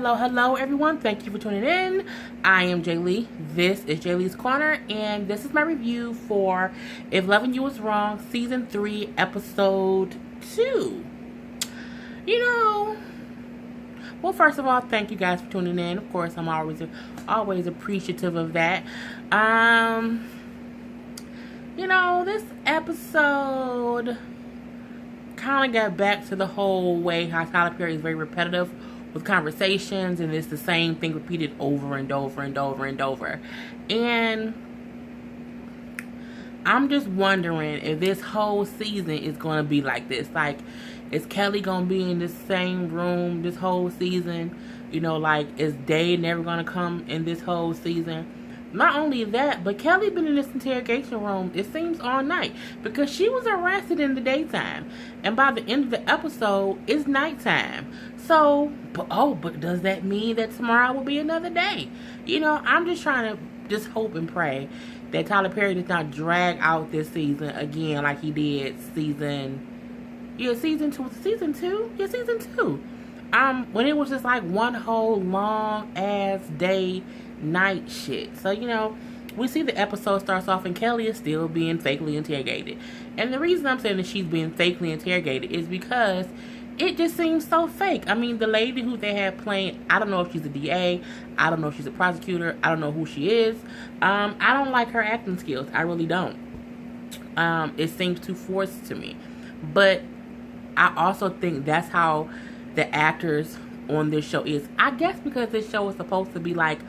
Hello, everyone. Thank you for tuning in. I am Jay Lee. This is Jay Lee's Corner, and this is my review for If Loving You Is Wrong, Season 3, Episode 2. Well, first of all, thank you guys for tuning in. Of course, I'm always appreciative of that. This episode kind of got back to the whole way how Tyler Perry is very repetitive with conversations, and it's the same thing repeated over and over and over and over. And I'm just wondering if this whole season is going to be like this. Like, is Kelly going to be in this same room this whole season? Is Day never going to come in this whole season? Not only that, but Kelly been in this interrogation room, it seems, all night. Because she was arrested in the daytime. And by the end of the episode, it's nighttime. So, but does that mean that tomorrow will be another day? I'm just trying to hope and pray that Tyler Perry does not drag out this season again like he did season 2. When it was just like one whole long ass day night shit. So, we see the episode starts off and Kelly is still being fakely interrogated. And the reason I'm saying that she's being fakely interrogated is because it just seems so fake. I mean, the lady who they have playing, I don't know if she's a DA, I don't know if she's a prosecutor, I don't know who she is. I don't like her acting skills. I really don't. It seems too forced to me. But I also think that's how the actors on this show is. I guess because this show is supposed to be like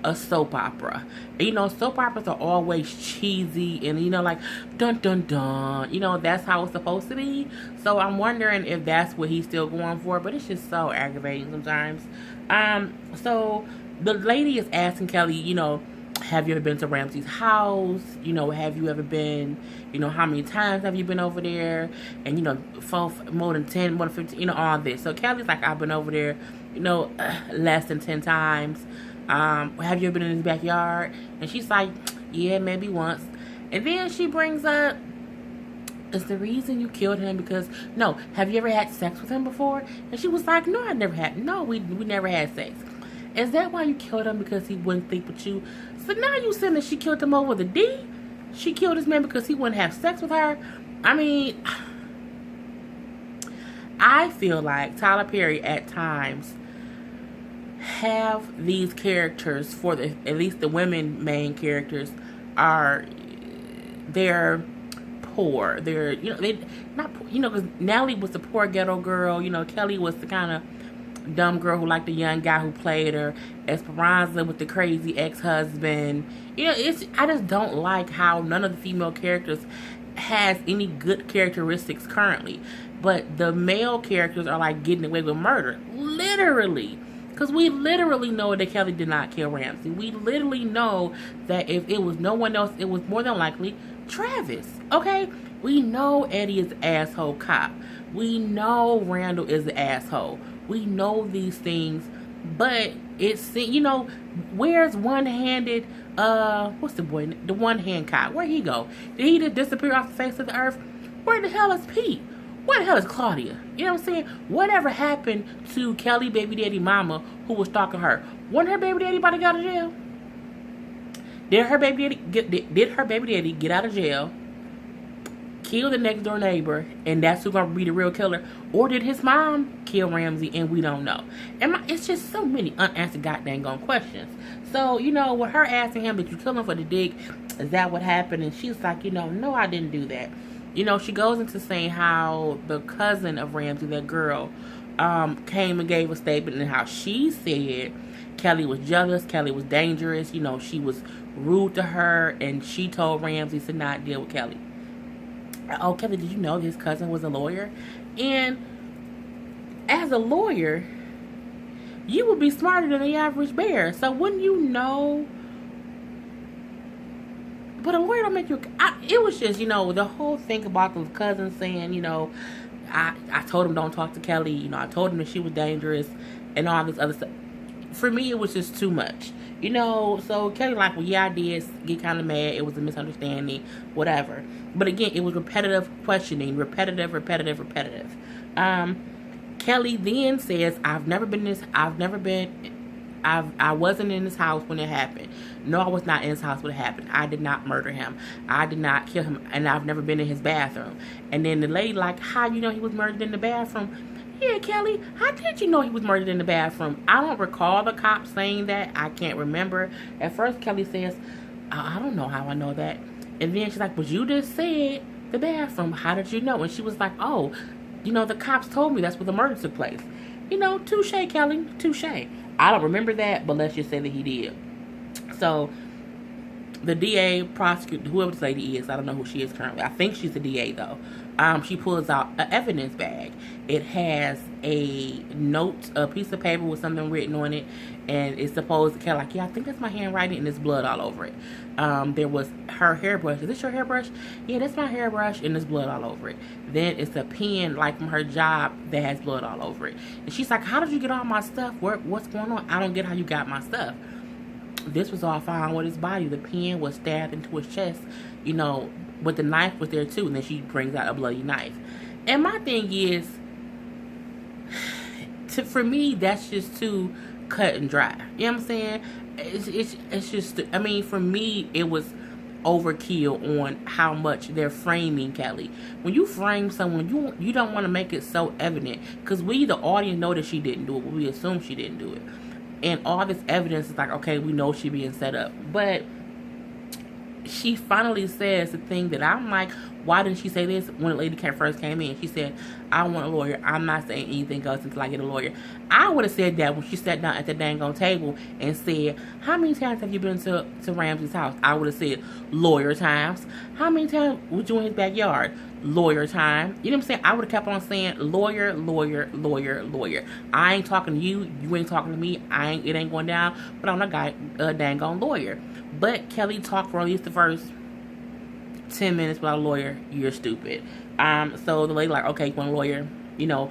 a soap opera. Soap operas are always cheesy and, like, dun dun dun. That's how it's supposed to be. So I'm wondering if that's what he's still going for. But it's just so aggravating sometimes. So the lady is asking Kelly, have you ever been to Ramsey's house? Have you ever been, how many times have you been over there? And, more than 10, more than 15, all this. So Kelly's like, I've been over there, less than 10 times. Have you ever been in his backyard? And she's like, yeah, maybe once. And then she brings up, is the reason you killed him because, no, have you ever had sex with him before? And she was like, no, we never had sex. Is that why you killed him, because he wouldn't sleep with you? So now you saying that she killed him over the D? She killed this man because he wouldn't have sex with her? I mean, I feel like Tyler Perry at times have these characters, at least the women main characters, they're poor. They're, they not, because Nellie was the poor ghetto girl. Kelly was the kind of dumb girl who liked the young guy who played her. Esperanza with the crazy ex-husband. I just don't like how none of the female characters has any good characteristics currently. But the male characters are like getting away with murder. Literally. Because we literally know that Kelly did not kill Ramsey. We literally know that if it was no one else, it was more than likely Travis. Okay? We know Eddie is an asshole cop. We know Randall is an asshole. We know these things, but it's, where's one-handed, what's the boy, the one-hand cop? Where'd he go? Did he just disappear off the face of the earth? Where the hell is Pete? Where the hell is Claudia? You know what I'm saying? Whatever happened to Kelly baby daddy mama who was stalking her? Wasn't her baby daddy about to get out of jail? Did her baby daddy get out of jail, kill the next door neighbor, and that's who's gonna be the real killer? Or did his mom kill Ramsey and we don't know? It's just so many unanswered goddamn questions. So, with her asking him, did you kill him for the dick? Is that what happened? And she's like, no, I didn't do that. She goes into saying how the cousin of Ramsey, that girl, came and gave a statement, and how she said Kelly was jealous, Kelly was dangerous, she was rude to her, and she told Ramsey to not deal with Kelly. Oh, Kelly, did you know his cousin was a lawyer? And as a lawyer, you would be smarter than the average bear. So wouldn't you know? But a lawyer don't make you... it was just, the whole thing about those cousins saying, I told him don't talk to Kelly. I told him that she was dangerous and all this other stuff. For me, it was just too much. So Kelly like, well, yeah, I did get kind of mad. It was a misunderstanding, whatever. But again, it was repetitive questioning. Repetitive. Kelly then says, I wasn't in his house when it happened. No, I was not in his house when it happened. I did not murder him. I did not kill him. And I've never been in his bathroom. And then the lady like, how you know he was murdered in the bathroom? Yeah, Kelly, how did you know he was murdered in the bathroom? I don't recall the cops saying that. I can't remember. At first, Kelly says, I don't know how I know that. And then she's like, but you just said the bathroom. How did you know? And she was like, oh, the cops told me that's where the murder took place. Touche, Kelly, touche. I don't remember that, but let's just say that he did. So, the DA, prosecutor, whoever this lady is, I don't know who she is currently. I think she's the DA, though. She pulls out an evidence bag. It has a note, a piece of paper with something written on it, and it's supposed to kind of like, yeah, I think that's my handwriting, and there's blood all over it. There was her hairbrush. Is this your hairbrush? Yeah, that's my hairbrush, and there's blood all over it. Then it's a pen, like from her job, that has blood all over it. And she's like, how did you get all my stuff? What's going on? I don't get how you got my stuff. This was all found with his body. The pen was stabbed into his chest, but the knife was there too. And then she brings out a bloody knife. And my thing is, for me, that's just too cut and dry. You know what I'm saying? It's just, I mean, for me, it was overkill on how much they're framing Kelly. When you frame someone, you don't want to make it so evident. Because we, the audience, know that she didn't do it, but we assume she didn't do it. And all this evidence is like, okay, we know she being set up. But she finally says the thing that I'm like, why didn't she say this when the lady first came in? She said, I want a lawyer. I'm not saying anything else until I get a lawyer. I would have said that when she sat down at the dang on table and said, how many times have you been to Ramsey's house? I would have said, lawyer times. How many times was you in his backyard? Lawyer time. You know what I'm saying? I would have kept on saying lawyer, lawyer, lawyer, lawyer. I ain't talking to you. You ain't talking to me. It ain't going down. But I'm a dang on lawyer. But Kelly talked for at least the first 10 minutes without a lawyer. You're stupid. So the lady like, okay, you want a lawyer? We're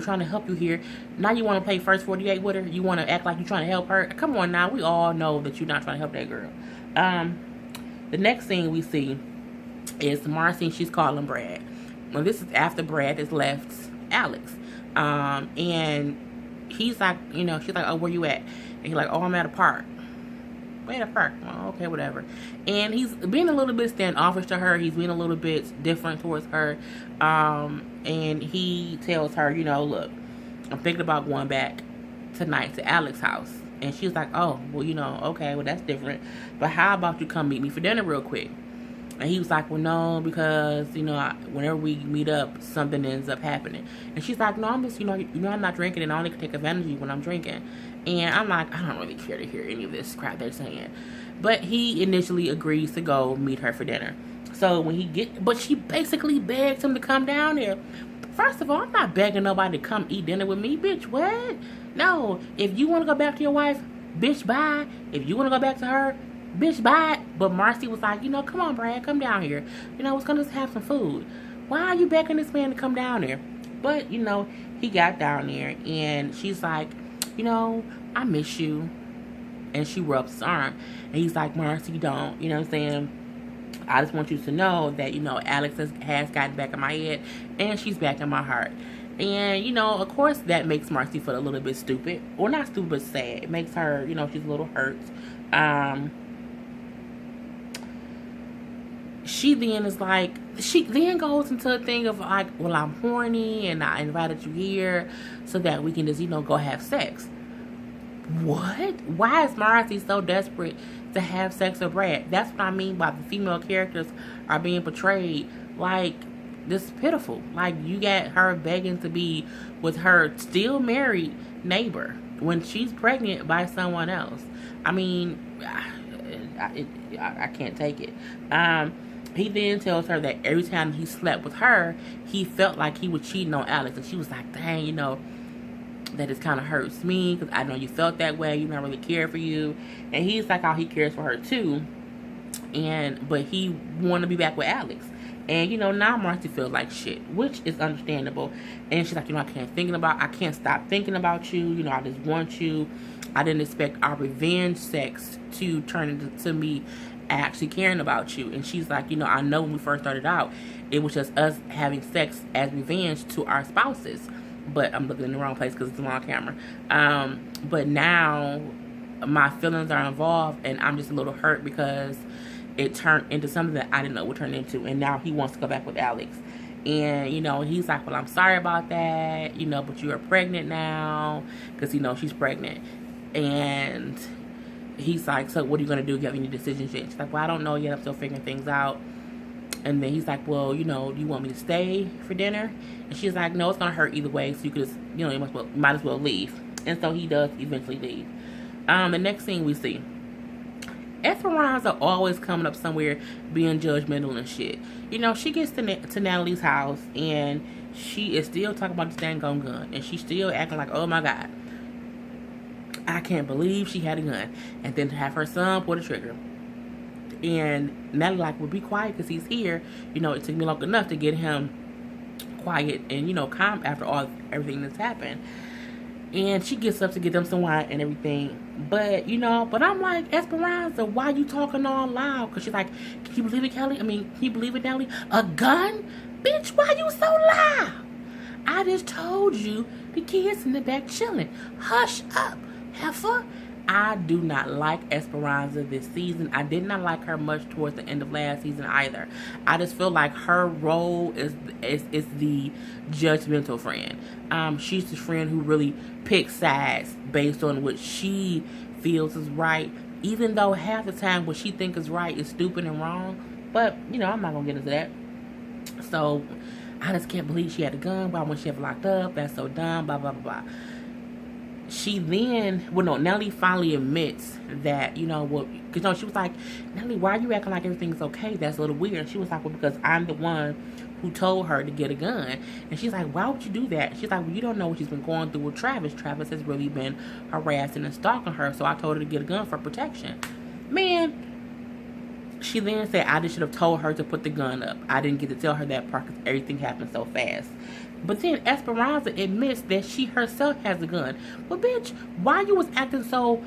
trying to help you here. Now you want to play first 48 with her? You want to act like you're trying to help her? Come on now. We all know that you're not trying to help that girl. The next thing we see is Marcy. She's calling Brad. Well, this is after Brad has left Alex. And he's like, she's like, oh, where you at? And he's like, oh, I'm at a park. Wait, a park. Well, okay, whatever. And he's being a little bit standoffish to her. He's being a little bit different towards her. And he tells her, look, I'm thinking about going back tonight to Alex's house. And she's like, oh, well, okay, well, that's different. But how about you come meet me for dinner real quick? And he was like, well, no, because, whenever we meet up, something ends up happening. And she's like, no, I'm just, I'm not drinking, and I only can take advantage of you when I'm drinking. And I'm like, I don't really care to hear any of this crap they're saying. But he initially agrees to go meet her for dinner. So but she basically begs him to come down there. First of all, I'm not begging nobody to come eat dinner with me, bitch. What? No, if you want to go back to your wife, bitch, bye. If you want to go back to her, bitch, bye. But Marcy was like, come on, Brad, come down here. I was going to have some food. Why are you begging this man to come down there? But, he got down there, and she's like, I miss you. And she rubs his arm. And he's like, Marcy, don't. You know what I'm saying? I just want you to know that, Alex has gotten back in my head, and she's back in my heart. And, of course, that makes Marcy feel a little bit stupid. Or not stupid, but sad. It makes her, she's a little hurt. She then goes into a thing of like, well, I'm horny and I invited you here so that we can just, go have sex. What? Why is Marcy so desperate to have sex with Brad? That's what I mean by the female characters are being portrayed like this pitiful. Like, you got her begging to be with her still married neighbor when she's pregnant by someone else. I mean, I can't take it. He then tells her that every time he slept with her, he felt like he was cheating on Alex. And she was like, dang, that just kind of hurts me because I know you felt that way. You don't really care for you. And he's like, how he cares for her too. But he wanted to be back with Alex. And, now Marcy feels like shit, which is understandable. And she's like, I can't stop thinking about you. I just want you. I didn't expect our revenge sex to turn into me actually caring about you. And she's like, I know when we first started out, it was just us having sex as revenge to our spouses. But I'm looking in the wrong place because it's on camera. But now my feelings are involved, and I'm just a little hurt because it turned into something that I didn't know it would turn into. And now he wants to go back with Alex. And, he's like, well, I'm sorry about that, but you are pregnant now. Because, she's pregnant. And he's like, so what are you going to do? Do you have any decisions yet? She's like, well, I don't know yet. I'm still figuring things out. And then he's like, well, do you want me to stay for dinner? And she's like, no, it's going to hurt either way. So you could just, you might as well leave. And so he does eventually leave. The next thing we see, Esperanza always coming up somewhere being judgmental and shit. She gets to Natalie's house, and she is still talking about the dang gun. And she's still acting like, oh my God, I can't believe she had a gun. And then to have her son pull the trigger. And Natalie like, well, be quiet because he's here. It took me long enough to get him quiet and, calm after everything that's happened. And she gets up to get them some wine and everything. But, but I'm like, Esperanza, why you talking all loud? Because she's like, can you believe it, Kelly? Can you believe it, Natalie? A gun? Bitch, why you so loud? I just told you the kids in the back chilling. Hush up, heifer. I do not like Esperanza this season. I did not like her much towards the end of last season either. I just feel like her role is the judgmental friend. She's the friend who really picks sides based on what she feels is right, even though half the time what she thinks is right is stupid and wrong. But, I'm not going to get into that. So, I just can't believe she had a gun. Why wouldn't she have locked up? That's so dumb, blah, blah, blah, blah. She then, Natalie finally admits that, because, she was like, Natalie, why are you acting like everything's okay? That's a little weird. And she was like, well, because I'm the one who told her to get a gun. And she's like, why would you do that? She's like, well, you don't know what she's been going through with Travis. Travis has really been harassing and stalking her, so I told her to get a gun for protection. Man, she then said, I just should have told her to put the gun up. I didn't get to tell her that part because everything happened so fast. But then Esperanza admits that she herself has a gun. Well, bitch, why you was acting so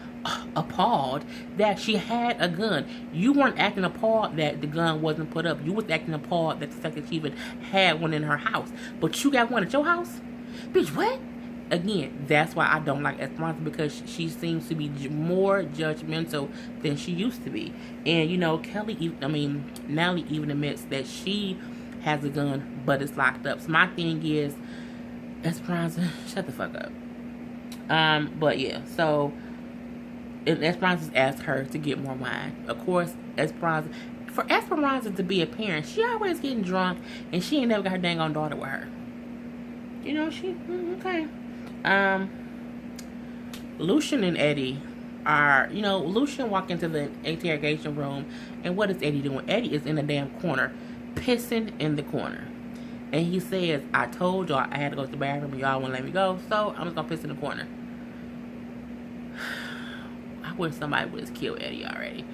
appalled that she had a gun? You weren't acting appalled that the gun wasn't put up. You was acting appalled that the fact that she even had one in her house. But you got one at your house? Bitch, what? Again, that's why I don't like Esperanza, because she seems to be more judgmental than she used to be. And, Natalie even admits that she has a gun, but it's locked up. So my thing is, Esperanza, shut the fuck up. But yeah, so Esperanza asked her to get more wine. Of course, for Esperanza to be a parent, she always getting drunk, and she ain't never got her dang on daughter with her. Okay. Lucian and Eddie are, Lucian walked into the interrogation room, and what is Eddie doing? Eddie is in the damn corner, pissing in the corner. And he says, I told y'all I had to go to the bathroom and y'all wouldn't let me go, so I'm just gonna piss in the corner. I wish somebody would have killed Eddie already.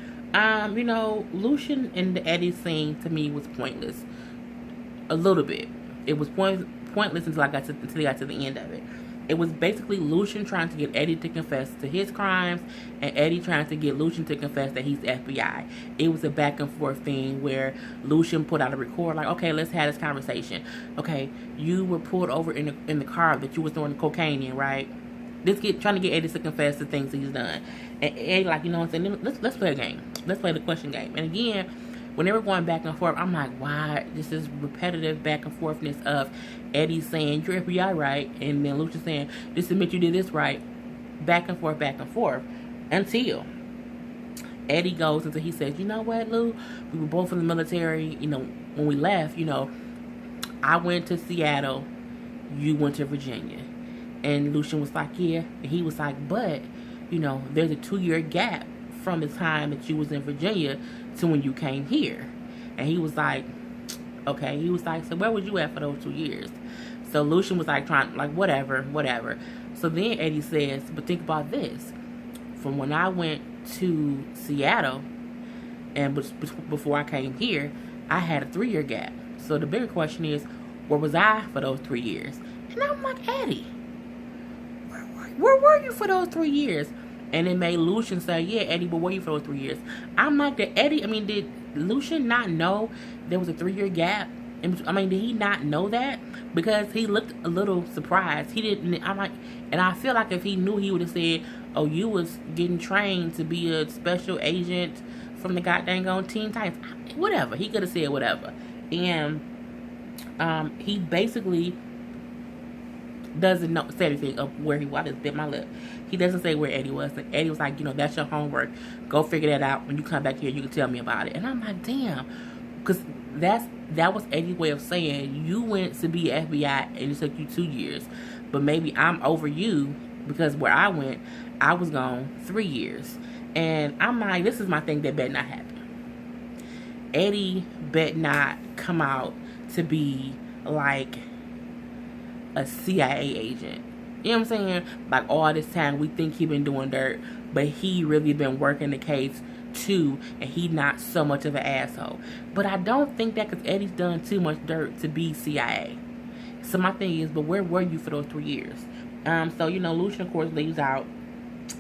Lucian and the Eddie scene to me was pointless. A little bit. It was pointless until they got to the end of it. It was basically Lucian trying to get Eddie to confess to his crimes, and Eddie trying to get Lucian to confess that he's FBI. It was a back and forth thing where Lucian put out a record like, okay, let's have this conversation. Okay, you were pulled over in the car that you was throwing the cocaine in, right? Trying to get Eddie to confess to things that he's done. And Eddie like, what I'm saying? Let's play a game. Let's play the question game. And again, when they were going back and forth, I'm like, why? Just this repetitive back and forthness of Eddie saying, you're FBI, right? And then Lucian saying, just admit you did this right. Back and forth, until Eddie goes until he says, you know what, Lou? We were both in the military. When we left, I went to Seattle. You went to Virginia. And Lucian was like, yeah. And he was like, but, there's a 2-year gap from the time that you was in Virginia to when you came here. And he was like, okay. He was like, so where was you at for those 2 years? So Lucian was like, whatever. So then Eddie says, but think about this. From when I went to Seattle and before I came here, I had a 3-year gap. So the bigger question is, where was I for those 3 years? And I'm like, Eddie, where were you for those 3 years? And it made Lucian say, yeah, Eddie, but where you for those 3 years? I'm like, did Lucian not know there was a 3-year gap? I mean, did he not know that? Because he looked a little surprised. He didn't, I'm like, and I feel like if he knew, he would have said, oh, you was getting trained to be a special agent from the goddamn on Teen Titans. Whatever. He could have said whatever. And he basically doesn't say anything of where he was. I just bit my lip. He doesn't say where Eddie was. And Eddie was like, that's your homework. Go figure that out. When you come back here, you can tell me about it. And I'm like, damn. Because that was Eddie's way of saying, you went to be FBI and it took you 2 years. But maybe I'm over you because where I went, I was gone 3 years. And I'm like, this is my thing that better not happen. Eddie better not come out to be like a CIA agent. You know what I'm saying? Like all this time we think he been doing dirt, but he really been working the case too, and he not so much of an asshole. But I don't think that because Eddie's done too much dirt to be CIA. So my thing is, but where were you for those 3 years? So Lucian of course leaves out,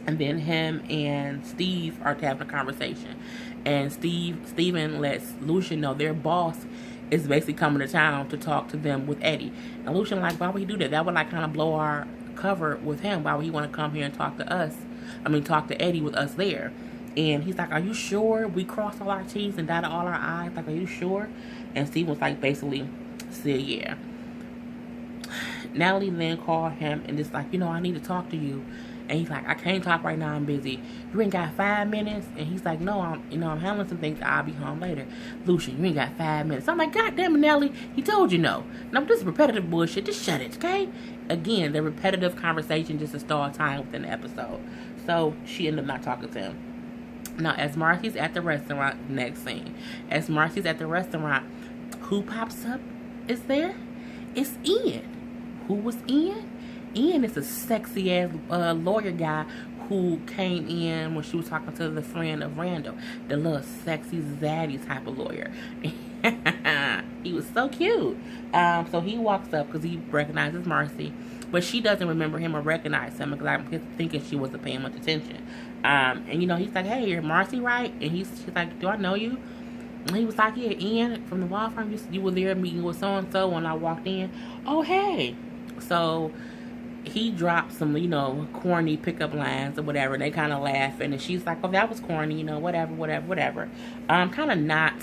and then him and Steve are having a conversation, and Steven lets Lucian know their boss is basically coming to town to talk to them with Eddie. And Lucian like, why would he do that? That would like kind of blow our cover with him. Why would he want to come here and talk to us? Talk to Eddie with us there. And he's like, are you sure we crossed all our T's and dotted all our I's? Like, are you sure? And Steve was like, basically said, yeah. Natalie then called him and just like, I need to talk to you. And he's like, I can't talk right now, I'm busy. You ain't got 5 minutes? And he's like, no, I'm handling some things. I'll be home later. Lucian, you ain't got 5 minutes. I'm like, God damn it, Natalie, he told you no. No, this is repetitive bullshit. Just shut it, okay? Again, the repetitive conversation just to stall time within the episode. So she ended up not talking to him. Now, as Marcy's at the restaurant, next scene. As Marcy's at the restaurant, who pops up is there? It's Ian. Who was Ian? Ian is a sexy ass lawyer guy who came in when she was talking to the friend of Randall, the little sexy zaddy type of lawyer. He was so cute. So he walks up because he recognizes Marcy, but she doesn't remember him or recognize him because I'm thinking she wasn't paying much attention. And he's like, hey, you're Marcy, right? And she's like, do I know you? And he was like, yeah, Ian from the law firm. You were there meeting with so-and-so when I walked in. Oh, hey. So he dropped some, corny pickup lines or whatever. They kind of laughing. And she's like, oh, that was corny, whatever. Kind of not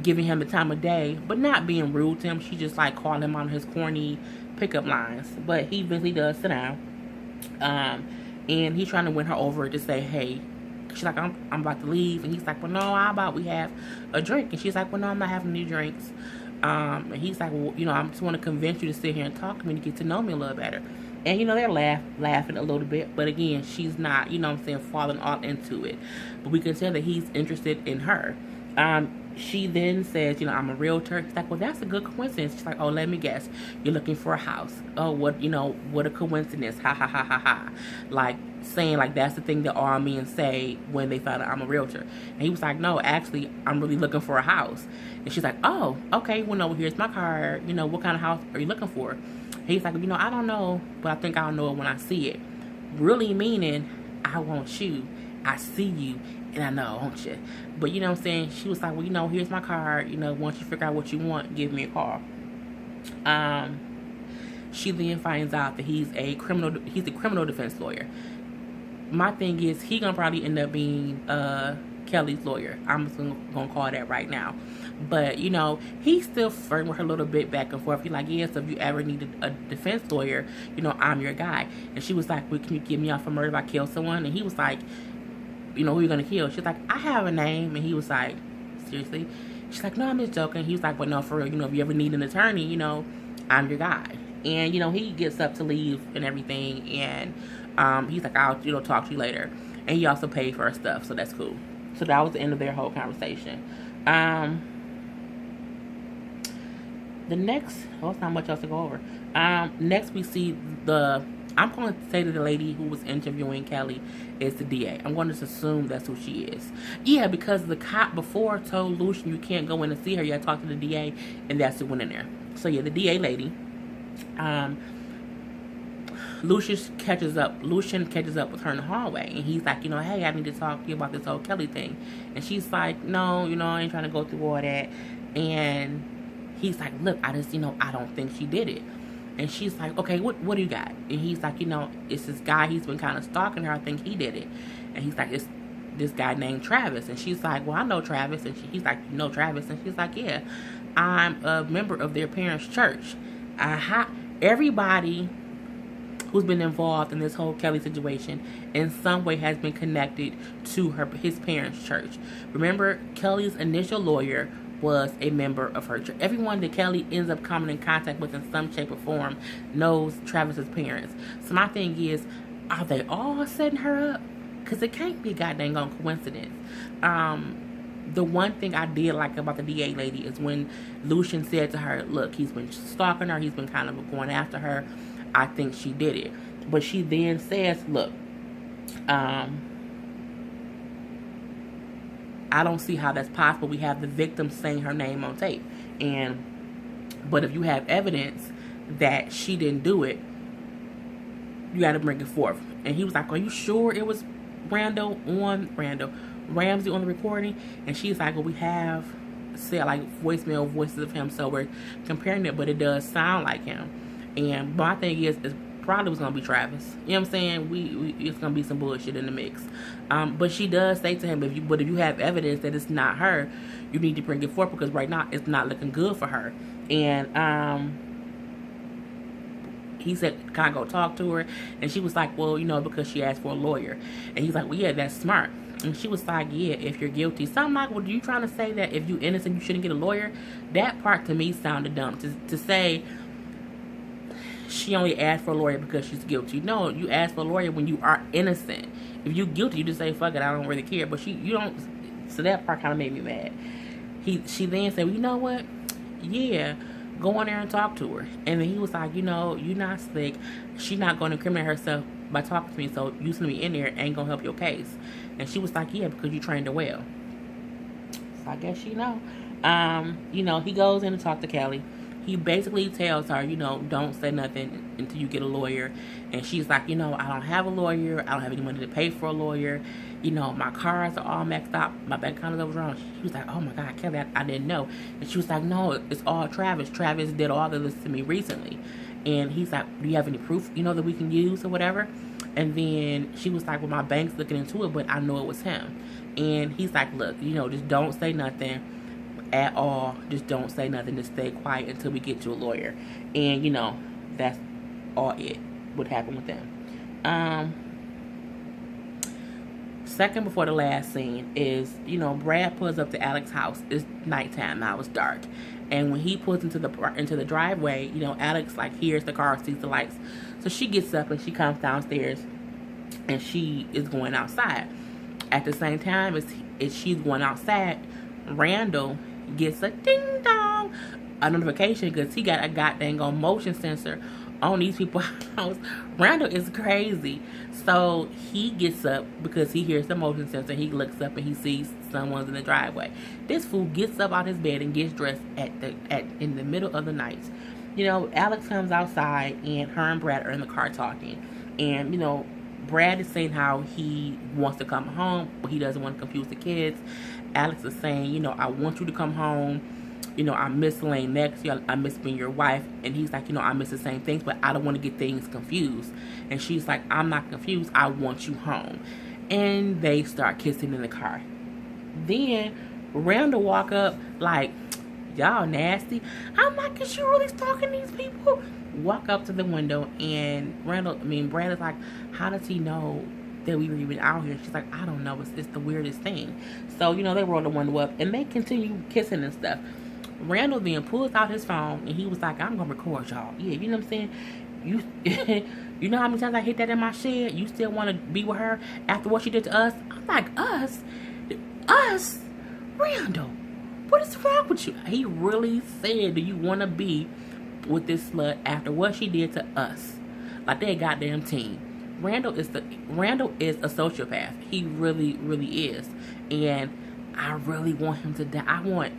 giving him the time of day, but not being rude to him. She just like calling him on his corny pickup lines. But he eventually does sit down. And he's trying to win her over to say, hey. She's like, I'm about to leave. And he's like, well, no, how about we have a drink? And she's like, well, no, I'm not having any drinks. And he's like, well, I just want to convince you to sit here and talk to me to get to know me a little better. And, they're laughing a little bit. But again, she's not, falling all into it. But we can tell that he's interested in her. She then says, I'm a realtor. He's like, well, that's a good coincidence. She's like, oh, let me guess. You're looking for a house. Oh, what a coincidence. Ha, ha, ha, ha, ha. Like, saying, like, that's the thing that all men say when they find out I'm a realtor. And he was like, no, actually, I'm really looking for a house. And she's like, oh, okay, well, no, here's my card. What kind of house are you looking for? And he's like, I don't know, but I think I'll know it when I see it. Really meaning, I want you. I see you. And I know I want you. But you know what I'm saying? She was like, well, here's my card. Once you figure out what you want, give me a call. She then finds out that he's a criminal defense lawyer. My thing is, he gonna probably end up being Kelly's lawyer. I'm just gonna call that right now. But he's still flirting with her a little bit back and forth. He's like, yeah, so if you ever need a defense lawyer, I'm your guy. And she was like, well, can you get me off for murder if I kill someone? And he was like, who you gonna kill? She's like, I have a name. And he was like, seriously? She's like, no, I'm just joking. He was like, well, no, for real, if you ever need an attorney, I'm your guy. And he gets up to leave and everything, and he's like, I'll talk to you later. And he also paid for her stuff, so that's cool. So that was the end of their whole conversation. The next, it's not much else to go over. Next we see I'm going to say that the lady who was interviewing Kelly is the DA. I'm going to assume that's who she is. Yeah, because the cop before told Lucian you can't go in and see her. You got to talk to the DA, and that's who went in there. So yeah, the DA lady. Lucian catches up with her in the hallway, and he's like, hey, I need to talk to you about this whole Kelly thing. And she's like, no, I ain't trying to go through all that. And he's like, look, I just, I don't think she did it. And she's like, okay, what do you got? And he's like, it's this guy, he's been kind of stalking her. I think he did it. And he's like, it's this guy named Travis. And she's like, well, I know Travis. And he's like, you know Travis? And she's like, yeah, I'm a member of their parents' church. Everybody who's been involved in this whole Kelly situation in some way has been connected to his parents' church. Remember, Kelly's initial lawyer was a member of her church. Everyone that Kelly ends up coming in contact with in some shape or form knows Travis's parents. So my thing is, are they all setting her up? Because it can't be a goddamn coincidence. The one thing I did like about the DA lady is when Lucian said to her, look, he's been stalking her, he's been kind of going after her, I think she did it. But she then says, look, I don't see how that's possible. We have the victim saying her name on tape. But if you have evidence that she didn't do it, you got to bring it forth. And he was like, are you sure it was Ramsey on the recording? And she's like, well, we have said like voices of him, so we're comparing it, but it does sound like him. And my thing is probably was gonna be Travis. You know what I'm saying? It's gonna be some bullshit in the mix. But she does say to him, if you have evidence that it's not her, you need to bring it forth, because right now it's not looking good for her. And he said, can I go talk to her? And she was like, well, because she asked for a lawyer. And he's like, well, yeah, that's smart. And she was like, yeah, if you're guilty. Something like, well, you trying to say that if you're innocent, you shouldn't get a lawyer? That part to me sounded dumb. To say she only asked for a lawyer because she's guilty. No, you ask for a lawyer when you are innocent. If you're guilty, you just say, fuck it, I don't really care. But you don't. So that part kind of made me mad. She then said, well, you know what? Yeah, go on there and talk to her. And then he was like, you're not slick. She's not going to incriminate herself by talking to me, so you send me in there ain't going to help your case. And she was like, yeah, because you trained her well. So I guess he goes in to talk to Kelly. He basically tells her, don't say nothing until you get a lawyer. And she's like, I don't have a lawyer. I don't have any money to pay for a lawyer. My cars are all maxed out. My bank account is overdrawn. She was like, oh my God, Kelly, I didn't know. And she was like, no, it's all Travis. Travis did all of this to me recently. And he's like, do you have any proof, that we can use or whatever? And then she was like, well, my bank's looking into it, but I know it was him. And he's like, look, just don't say nothing at all. Just don't say nothing. Just stay quiet until we get you a lawyer. And, that's all it would happen with them. Second before the last scene is, Brad pulls up to Alex's house. It's nighttime now. It's dark. And when he pulls into the driveway, Alex hears the car, sees the lights. So she gets up and she comes downstairs and she is going outside. At the same time as she's going outside, Randall gets a ding dong, a notification, because he got a goddamn motion sensor on these people's house. Randall is crazy. So he gets up because he hears the motion sensor. He looks up and he sees someone's in the driveway. This fool gets up out his bed and gets dressed in the middle of the night. Alex comes outside and her and Brad are in the car talking. And, Brad is saying how he wants to come home, but he doesn't want to confuse the kids. Alex is saying, I want you to come home. I miss laying next to you. I miss being your wife. And he's like, I miss the same things, but I don't want to get things confused. And she's like, I'm not confused. I want you home. And they start kissing in the car. Then Randall walk up like, y'all nasty. I'm like, is she really stalking these people? Walk up to the window and Brad is like, how does he know that we were even out here? She's like, I don't know. It's the weirdest thing. So, they roll the window up and they continue kissing and stuff. Randall then pulls out his phone and he was like, I'm going to record y'all. Yeah, you know what I'm saying? You know how many times I hit that in my shed? You still want to be with her after what she did to us? I'm like, us? Us? Randall, what is wrong with you? He really said, do you want to be with this slut after what she did to us? Like they a goddamn team. Randall is a sociopath. He really, really is. And I really want him to die.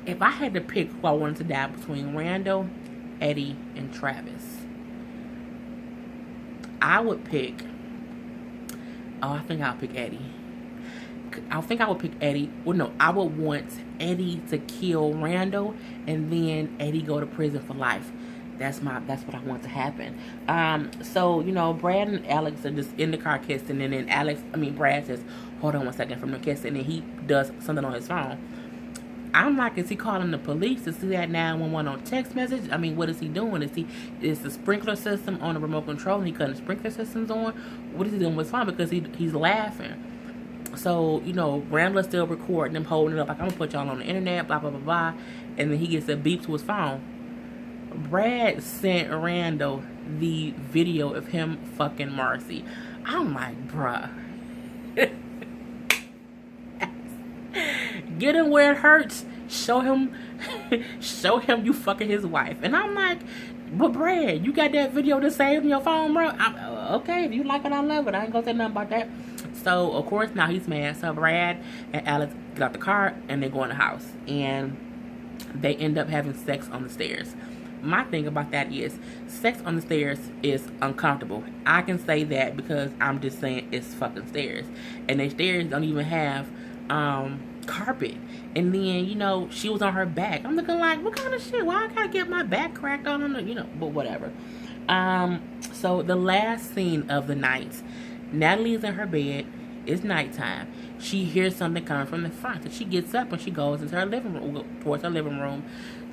If I had to pick who I wanted to die between Randall, Eddie, and Travis, I would pick. Oh, I think I'll pick Eddie. I think I would pick Eddie. Well, no, I would want Eddie to kill Randall, and then Eddie go to prison for life. That's what I want to happen. So, you know, Brad and Alex are just in the car kissing, and then Brad says, hold on one second from the kissing, and he does something on his phone. I'm like, is he calling the police to see that 911 on text message? I mean, what is he doing? Is the sprinkler system on the remote control and he cutting the sprinkler systems on? What is he doing with his phone? Because he's laughing. So, you know, Randall's still recording him, holding it up like, I'm gonna put y'all on the internet, blah, blah, blah, blah. And then he gets a beep to his phone. Brad sent Randall the video of him fucking Marcy. I'm like, bruh. Get him where it hurts. Show him you fucking his wife. And I'm like, but Brad, you got that video to save in your phone, bro? Okay, if you like it, I love it. I ain't gonna say nothing about that. So, of course, now he's mad. So Brad and Alex get out the car and they go in the house. And they end up having sex on the stairs. My thing about that is, sex on the stairs is uncomfortable. I can say that because I'm just saying it's fucking stairs. And the stairs don't even have carpet. And then, you know, she was on her back. I'm looking like, what kind of shit? Why I gotta get my back cracked on the, you know, but whatever. So the last scene of the night, Natalie's in her bed. It's nighttime. She hears something coming from the front. So she gets up and she goes into her living room, towards her living room.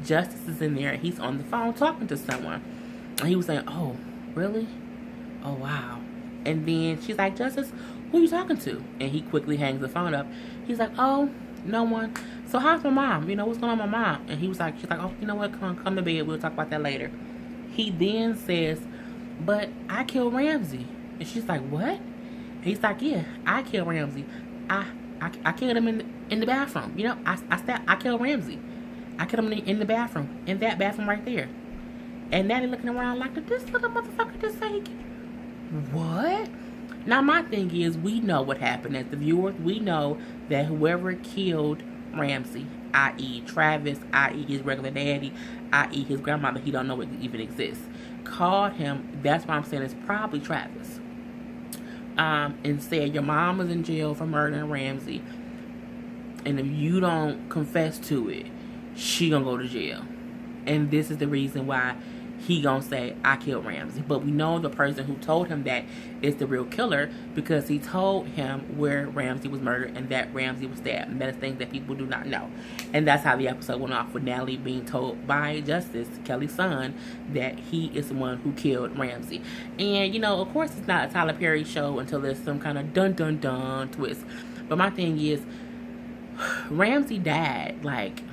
Justice is in there. He's on the phone talking to someone. And he was saying, oh, really? Oh, wow. And then she's like, Justice, who are you talking to? And he quickly hangs the phone up. He's like, oh, no one. So how's my mom? You know, what's going on with my mom? And she's like, oh, you know what? Come to bed. We'll talk about that later. He then says, but I killed Ramsey. And she's like, what? And he's like, yeah, I killed Ramsey. I killed him in the bathroom. You know, I killed Ramsey. I killed him in the bathroom. In that bathroom right there. And Natty looking around like, did this little motherfucker just say he killed? What? Now, my thing is, we know what happened. As the viewers, we know that whoever killed Ramsey, i.e. Travis, i.e. his regular daddy, i.e. his grandmother, he don't know it even exists, called him, that's why I'm saying it's probably Travis, and said, your mom is in jail for murdering Ramsey, and if you don't confess to it, she gonna go to jail. And this is the reason why he gonna say, I killed Ramsey. But we know the person who told him that is the real killer, because he told him where Ramsey was murdered and that Ramsey was stabbed. And that is things that people do not know. And that's how the episode went off, with Natalie being told by Justice, Kelly's son, that he is the one who killed Ramsey. And, you know, of course it's not a Tyler Perry show until there's some kind of dun-dun-dun twist. But my thing is, Ramsey died, like,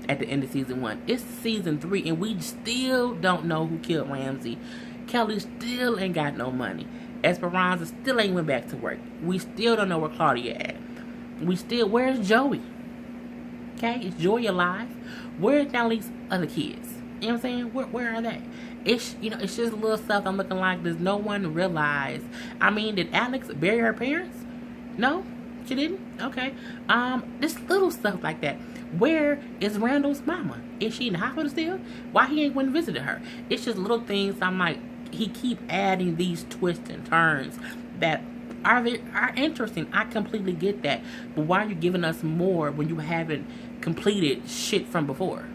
at the end of season 1. It's season 3 and we still don't know who killed Ramsey. Kelly still ain't got no money. Esperanza still ain't went back to work. We still don't know where Claudia at. Where's Joey? Okay, is Joey alive? Where's Natalie's other kids? You know what I'm saying? Where are they? It's, you know, it's just little stuff I'm looking like, does no one realize? I mean, did Alex bury her parents? No? She didn't? Okay. Just little stuff like that. Where is Randall's mama? Is she in the hospital still? Why he ain't went and visited her? It's just little things. I'm like, he keep adding these twists and turns that are interesting. I completely get that. But why are you giving us more when you haven't completed shit from before?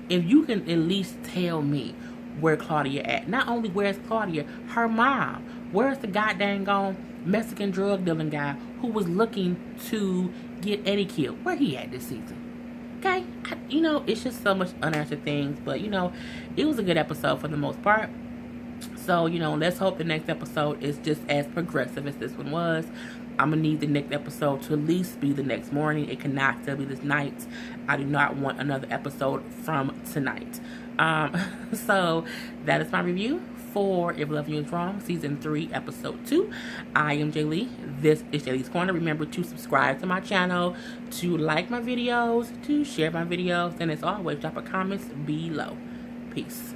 If you can at least tell me where Claudia at. Not only where's Claudia, her mom. Where's the goddamn gone Mexican drug dealing guy who was looking to get Eddie killed? Where he at this season? Okay, you know, it's just so much unanswered things. But, you know, it was a good episode for the most part. So, you know, let's hope the next episode is just as progressive as this one was. I'm going to need the next episode to at least be the next morning. It cannot still be this night. I do not want another episode from tonight. So, that is my review for If Loving You Is Wrong, Season 3, Episode 2. I am Jay Lee. This is Jay Lee's Corner. Remember to subscribe to my channel, to like my videos, to share my videos, and as always, drop a comment below. Peace.